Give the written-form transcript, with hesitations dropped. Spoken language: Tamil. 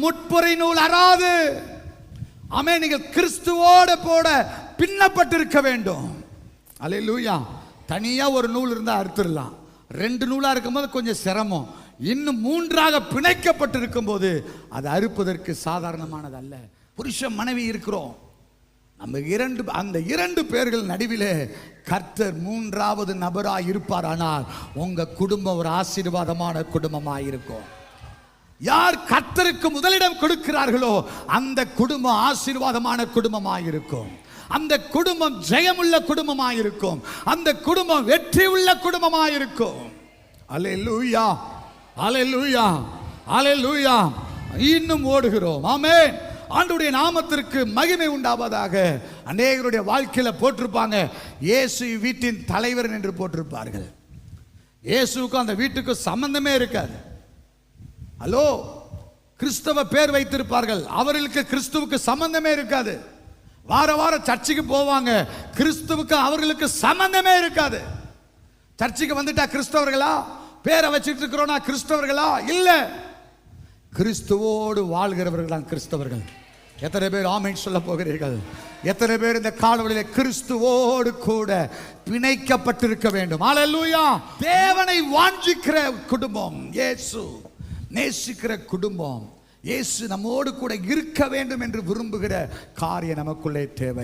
முட்புரை நூல் அறாது. ஆமே, நீங்கள் கிறிஸ்துவோட போட பின்னப்பட்டிருக்க வேண்டும். அல்லேலூயா. தனியா ஒரு நூல் இருந்தா அறுத்துடலாம். 2 நூலா இருக்கும்போது கொஞ்சம் சிரமம். இன்னும் 3ஆக பிணைக்கப்பட்டிருக்கும் போது அது அறுப்பதற்கு சாதாரணமானது அல்ல. புருஷன் மனைவி இருக்கிறோம். நம்ம அந்த 2 பேர்கள் நடுவிலே கர்த்தர் 3வது நபராய் இருப்பார். ஆனால் உங்க குடும்பம் ஒரு ஆசீர்வாதமான குடும்பமாய் இருக்கும். யார் கர்த்தருக்கு முதலிடம் கொடுக்கிறார்களோ அந்த குடும்பம் ஆசீர்வாதமான குடும்பமாய் இருக்கும். அந்த குடும்பம் ஜெயமுள்ள குடும்பமாய் இருக்கும். அந்த குடும்பம் வெற்றி உள்ள குடும்பமாய் இருக்கும். அல்லேலூயா, அல்லேலூயா, அல்லேலூயா. இன்னும் ஓடுகிறோம். ஆமென். ஆண்டவருடைய நாமத்திற்கு மகிமை உண்டாவதாக. அநேகருடைய வாழ்க்கையில போட்டிருப்பாங்க, இயேசு வீட்டின் தலைவர் என்று போட்டிருப்பார்கள். இயேசுக்கும் அந்த வீட்டுக்கு சம்பந்தமே இருக்காது. ஹலோ, கிறிஸ்தவ பேர் வைத்திருப்பார்கள், அவர்களுக்கு கிறிஸ்துவுக்கு சம்பந்தமே இருக்காது. வார வாரம் சர்ச்சுக்கு போவாங்க, கிறிஸ்துவுக்கு அவர்களுக்கு சம்பந்தமே இருக்காது. சர்ச்சுக்கு வந்துட்டா கிறிஸ்தவர்களா, பேரை வச்சுட்டு இருக்கிறோம்னா கிறிஸ்தவர்களா? இல்ல, கிறிஸ்துவோடு வாழ்கிறவர்கள் தான் கிறிஸ்தவர்கள். எத்தனை பேர் ஆமென் சொல்ல போகிறீர்கள்? எத்தனை பேர் இந்த காலவெளியில கிறிஸ்துவோடு கூட பிணைக்கப்பட்டிருக்க வேண்டும்? அல்லேலூயா. தேவனை வாஞ்சிக்கிற குடும்பம், இயேசு நேசிக்கிற குடும்பம், இயேசு நம்மோடு கூட இருக்க வேண்டும் என்று விரும்புகிற காரியம் நமக்குள்ளே தேவை.